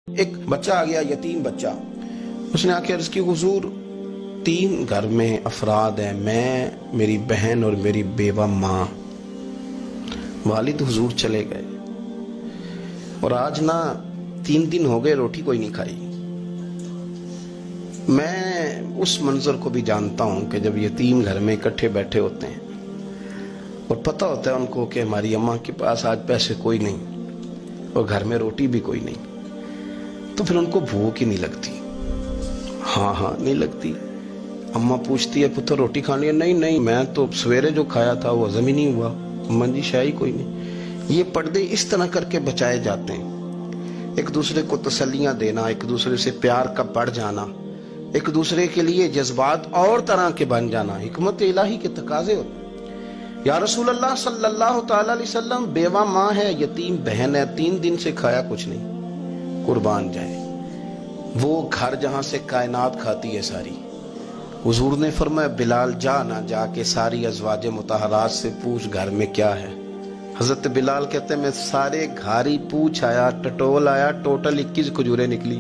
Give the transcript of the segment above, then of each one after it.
ایک بچہ آ گیا، یتیم بچہ. اس نے آ کے عرض کی حضور 3 گھر میں افراد ہیں، میں، میری بہن اور میری بیوہ ماں. والد حضور چلے گئے اور آج نہ 3 دن ہو گئے روٹی کوئی نہیں کھائی. میں اس منظر کو بھی جانتا ہوں کہ جب یتیم گھر میں اکٹھے بیٹھے ہوتے ہیں اور پتہ ہوتا ہے ان کو کہ ہماری اماں کے پاس آج پیسے کوئی نہیں اور گھر میں روٹی بھی کوئی نہیں، تو پھر ان کو بھوک ہی نہیں لگتی. ہاں نہیں لگتی. اماں پوچھتی ہے پتر روٹی کھانی ہے؟ نہیں میں تو سویرے جو کھایا تھا وہ ہضم ہی نہیں ہوا. اماں جی شاہی کوئی نہیں. یہ پردے اس طرح کر کے بچائے جاتے ہیں. ایک دوسرے کو تسلیاں دینا، ایک دوسرے سے پیار کا بڑھ جانا، ایک دوسرے کے لیے جذبات اور طرح کے بن جانا حکمت الہی کے تقاضے ہوتے ہیں. یا رسول اللہ صلی اللہ تعالی علیہ وسلم بیوہ ماں ہے، یتیم بہن ہے، 3 دن سے کھایا کچھ نہیں. قربان جائے وہ گھر جہاں سے کائنات کھاتی ہے ساری. حضور نے فرمایا بلال جا کے ساری ازواج مطہرات سے پوچھ گھر میں کیا ہے. حضرت بلال کہتے ہیں میں سارے گھاری پوچھ آیا، ٹٹول آیا، ٹوٹل 21 کھجوریں نکلی.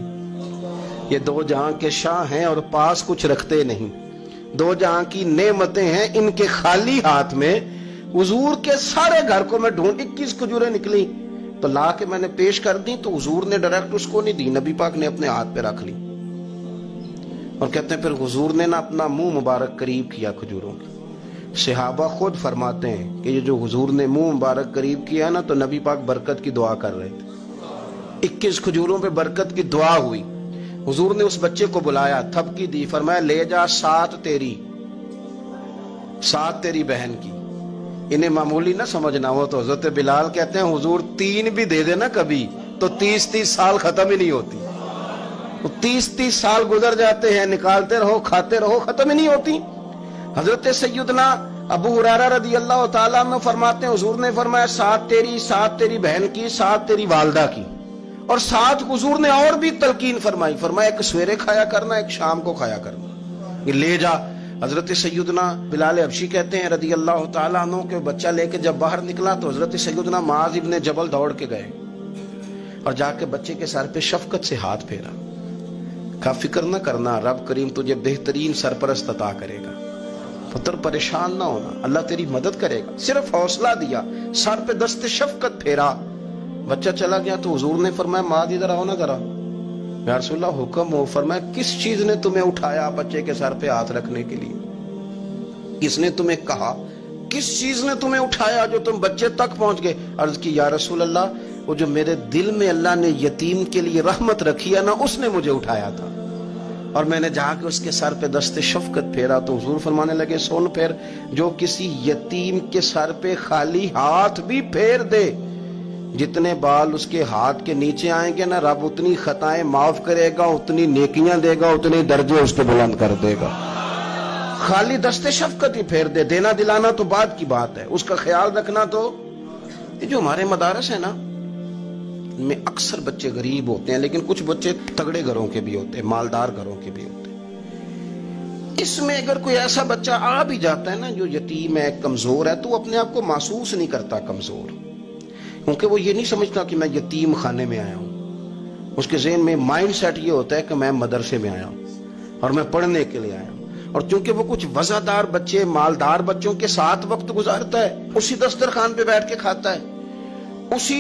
یہ 2 جہاں کے شاہ ہیں اور پاس کچھ رکھتے نہیں. 2 جہاں کی نعمتیں ہیں، ان کے خالی ہاتھ میں حضور کے سارے گھر کو میں ڈھونڈ 21 کھجوریں نکلی تو لا کے میں نے پیش کر دی، تو حضور نے ڈائریکٹ اس کو نہیں دی، نبی پاک نے اپنے ہاتھ پہ رکھ لی. اور کہتے ہیں پھر حضور نے نا اپنا منہ مبارک قریب کیا کھجوروں کے. صحابہ خود فرماتے ہیں کہ یہ جو حضور نے منہ مبارک قریب کیا نا تو نبی پاک برکت کی دعا کر رہے تھے. 21 کھجوروں پہ برکت کی دعا ہوئی. حضور نے اس بچے کو بلایا، تھپکی دی، فرمایا لے جا 7 تیری بہن کی. انہیں معمولی نہ سمجھنا ہو تو حضرت بلال کہتے ہیں حضور 3 بھی دے دینا کبھی تو 30 سال ختم ہی نہیں ہوتی. 30 سال گزر جاتے ہیں، نکالتے رہو کھاتے رہو، ختم ہی نہیں ہوتی. حضرت سیدنا ابو ہریرہ رضی اللہ تعالیٰ عنہ فرماتے ہیں حضور نے فرمایا 7 تیری بہن کی، 7 تیری والدہ کی، اور 7 حضور نے اور بھی تلقین فرمائی. فرمایا ایک سویرے کھایا کرنا، ایک شام کو کھایا کرنا. یہ لے جا. حضرت سیدنا بلال حبشی کہتے ہیں رضی اللہ تعالیٰ عنہ کہ بچہ لے کے جب باہر نکلا تو حضرت سیدنا معاذ ابن جبل دوڑ کے گئے اور جا کے بچے کے سر پہ شفقت سے ہاتھ پھیرا. کا فکر نہ کرنا، رب کریم تجھے بہترین سرپرست عطا کرے گا. پتر پریشان نہ ہونا، اللہ تیری مدد کرے گا. صرف حوصلہ دیا، سر پہ دست شفقت پھیرا. بچہ چلا گیا تو حضور نے فرمایا معاذ ادھر آؤ نا ذرا. یا رسول اللہ حکم ہو. فرمایا کس چیز نے تمہیں اٹھایا بچے کے سر پہ ہاتھ رکھنے کے لیے؟ کس نے تمہیں کہا؟ کس چیز نے تمہیں اٹھایا جو تم بچے تک پہنچ گئے؟ عرض کی یا رسول اللہ وہ جو میرے دل میں اللہ نے یتیم کے لیے رحمت رکھی ہے نا، اس نے مجھے اٹھایا تھا. اور میں نے جا کے اس کے سر پہ دست شفقت پھیرا تو حضور فرمانے لگے سن پھر، جو کسی یتیم کے سر پہ خالی ہاتھ بھی پھیر دے، جتنے بال اس کے ہاتھ کے نیچے آئیں گے نا رب اتنی خطائیں معاف کرے گا، اتنی نیکیاں دے گا، اتنے درجے اس کے بلند کر دے گا. خالی دست شفقت ہی پھیر دے. دینا دلانا تو بعد کی بات ہے، اس کا خیال رکھنا. تو یہ جو ہمارے مدارس ہیں نا ان میں اکثر بچے غریب ہوتے ہیں، لیکن کچھ بچے تگڑے گھروں کے بھی ہوتے ہیں، مالدار گھروں کے بھی ہوتے ہیں. اس میں اگر کوئی ایسا بچہ آ بھی جاتا ہے نا جو یتیم ہے، کمزور ہے، تو وہ اپنے آپ کو محسوس نہیں کرتا کمزور، کیونکہ وہ یہ نہیں سمجھتا کہ میں یتیم خانے میں آیا ہوں. اس کے ذہن میں مائنڈ سیٹ یہ ہوتا ہے کہ میں مدرسے میں آیا ہوں اور میں پڑھنے کے لیے آیا ہوں. اور چونکہ وہ کچھ وزادار بچے، مالدار بچوں کے ساتھ وقت گزارتا ہے، اسی دسترخوان پہ بیٹھ کے کھاتا ہے، اسی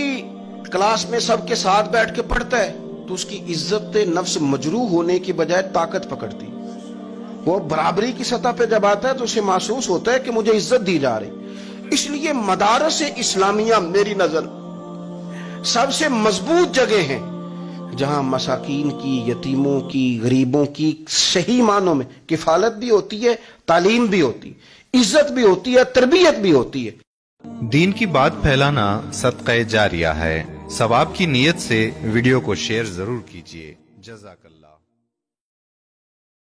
کلاس میں سب کے ساتھ بیٹھ کے پڑھتا ہے، تو اس کی عزت نفس مجروح ہونے کی بجائے طاقت پکڑتی. وہ برابری کی سطح پہ جب آتا ہے تو اسے محسوس ہوتا ہے کہ مجھے عزت دی جا رہی. اس لیے مدارس اسلامیہ میری نظر سب سے مضبوط جگہ ہیں جہاں مساکین کی، یتیموں کی، غریبوں کی صحیح معنوں میں کفالت بھی ہوتی ہے، تعلیم بھی ہوتی ہے، عزت بھی ہوتی ہے، تربیت بھی ہوتی ہے. دین کی بات پھیلانا صدقہ جاریہ ہے. ثواب کی نیت سے ویڈیو کو شیئر ضرور کیجیے. جزاک اللہ.